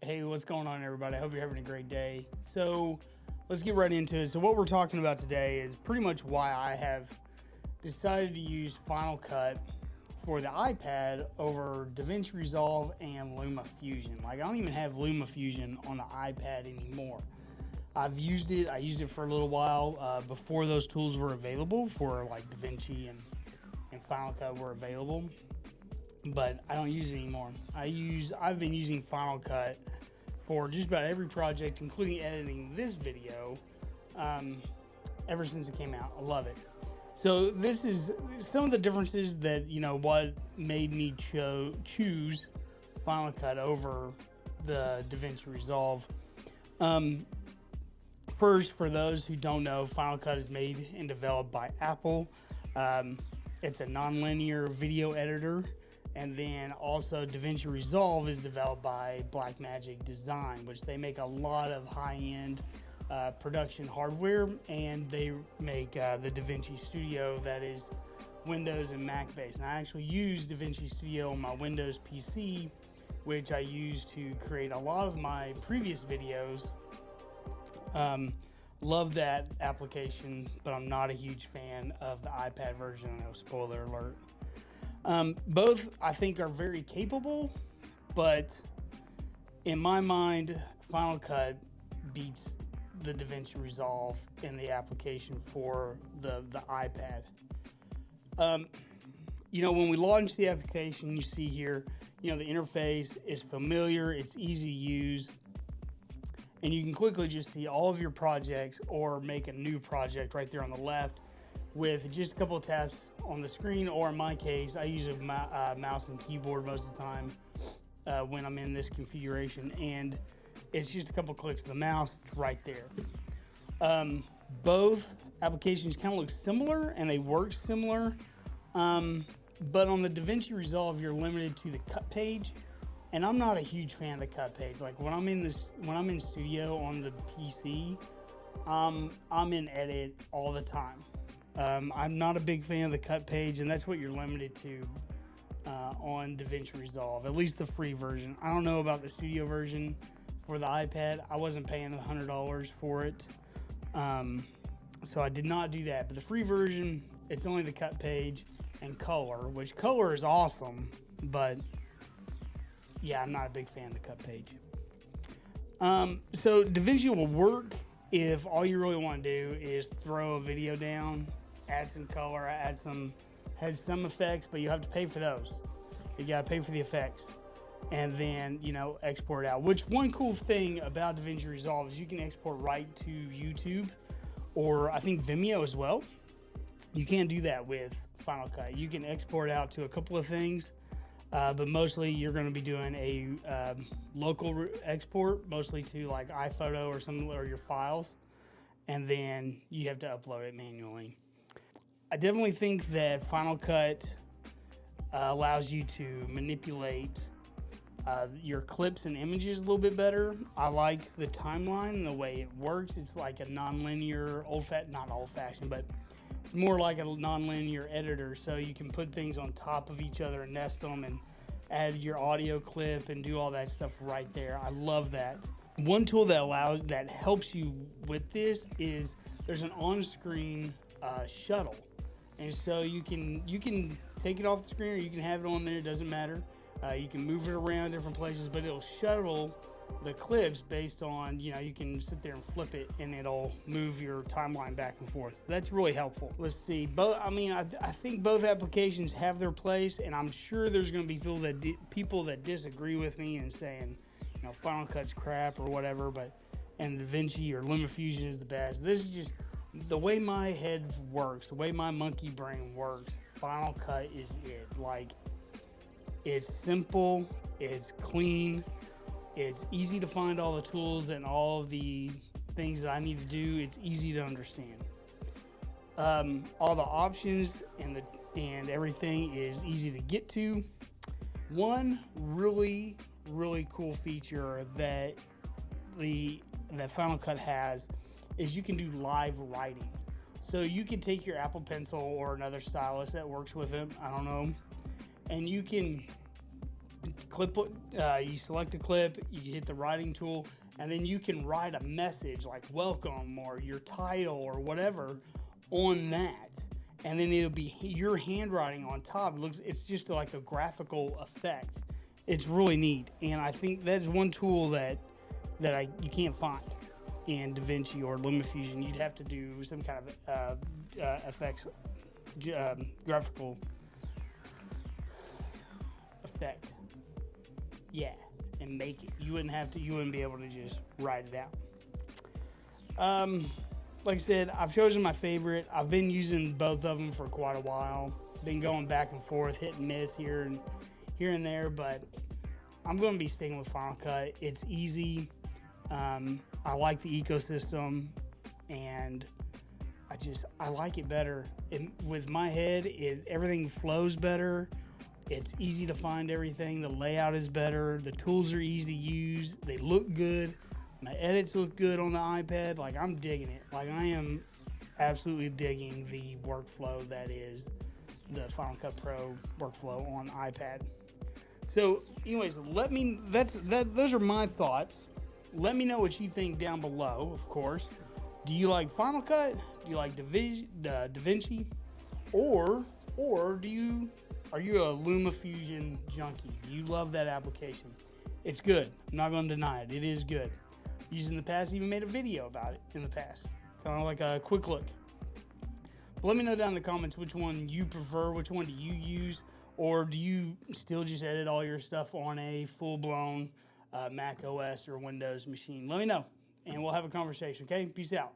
Hey, what's going on, everybody? I hope you're having a great day. So let's get right into it. So what we're talking about today is pretty much why I have decided to use Final Cut for the iPad over DaVinci Resolve and Luma Fusion. Like, I don't even have Luma Fusion on the iPad anymore. I've used it. I used it for a little while before those tools were available, for like DaVinci and Final Cut were available, but I don't use it anymore. I've been using Final Cut for just about every project, including editing this video, ever since it came out. I love it. So this is some of the differences that, what made me choose Final Cut over the DaVinci Resolve. First, for those who don't know, Final Cut is made and developed by Apple. It's a nonlinear video editor. And then also DaVinci Resolve is developed by Blackmagic Design, which they make a lot of high-end production hardware, and they make the DaVinci Studio that is Windows and Mac based. And I actually use DaVinci Studio on my Windows PC, which I use to create a lot of my previous videos. Love that application, but I'm not a huge fan of the iPad version. No, spoiler alert. Both, I think, are very capable, but in my mind, Final Cut beats the DaVinci Resolve in the application for the iPad. When we launch the application, you see here, the interface is familiar, it's easy to use, and you can quickly just see all of your projects or make a new project right there on the left with just a couple of taps on the screen, or in my case, I use a mouse and keyboard most of the time when I'm in this configuration, and it's just a couple of clicks of the mouse, it's right there. Both applications kind of look similar and they work similar, but on the DaVinci Resolve, you're limited to the cut page, and I'm not a huge fan of the cut page. Like when I'm in studio on the PC, I'm in edit all the time. I'm not a big fan of the cut page, and that's what you're limited to on DaVinci Resolve, at least the free version. I don't know about the studio version for the iPad. I wasn't paying $100 for it, so I did not do that. But the free version, it's only the cut page and color, which color is awesome, but yeah, I'm not a big fan of the cut page. So DaVinci will work if all you really want to do is throw a video down, add some color, add some effects, but you have to pay for those. You got to pay for the effects, and then export out. Which one cool thing about DaVinci Resolve is you can export right to YouTube, or I think Vimeo as well. You can't do that with Final Cut. You can export out to a couple of things, but mostly you're going to be doing a local export, mostly to like iPhoto or your files, and then you have to upload it manually. I definitely think that Final Cut allows you to manipulate your clips and images a little bit better. I like the timeline and the way it works. It's like a non-linear, not old-fashioned, but it's more like a non-linear editor, so you can put things on top of each other and nest them and add your audio clip and do all that stuff right there. I love that. One tool that helps you with this is there's an on-screen shuttle, and so you can take it off the screen or you can have it on there. It doesn't matter. You can move it around different places, but it'll shuttle the clips based on, you can sit there and flip it and it'll move your timeline back and forth. So that's really helpful. Let's see. I think both applications have their place, and I'm sure there's going to be people that disagree with me and saying, Final Cut's crap or whatever, and DaVinci or Luma Fusion is the best. This is just the way my head works, the way my monkey brain works. Final Cut is it. Like, it's simple, it's clean, it's easy to find all the tools and all the things that I need to do. It's easy to understand. All the options and everything is easy to get to. One really, really cool feature that Final Cut has is you can do live writing. So you can take your Apple Pencil or another stylus that works with it, I don't know, and you can you select a clip, you hit the writing tool, and then you can write a message like welcome or your title or whatever on that. And then it'll be your handwriting on top. It's just like a graphical effect. It's really neat. And I think that's one tool that you can't find in DaVinci or LumaFusion. You'd have to do some kind of effects, graphical effect. Yeah, and make it. You wouldn't be able to just write it out. Like I said, I've chosen my favorite. I've been using both of them for quite a while. Been going back and forth, hit and miss here and there, but I'm going to be sticking with Final Cut. It's easy. I like the ecosystem, and I like it better. With my head, everything flows better. It's easy to find everything. The layout is better. The tools are easy to use. They look good. My edits look good on the iPad. Like, I'm digging it. Like, I am absolutely digging the workflow that is the Final Cut Pro workflow on iPad. So, anyways, those are my thoughts. Let me know what you think down below, of course. Do you like Final Cut? Do you like DaVinci? Or are you a LumaFusion junkie? Do you love that application? It's good. I'm not going to deny it. It is good. Used in the past, even made a video about it in the past. Kind of like a quick look. But let me know down in the comments which one you prefer, which one do you use, or do you still just edit all your stuff on a full-blown Mac OS or Windows machine? Let me know, and we'll have a conversation, okay? Peace out.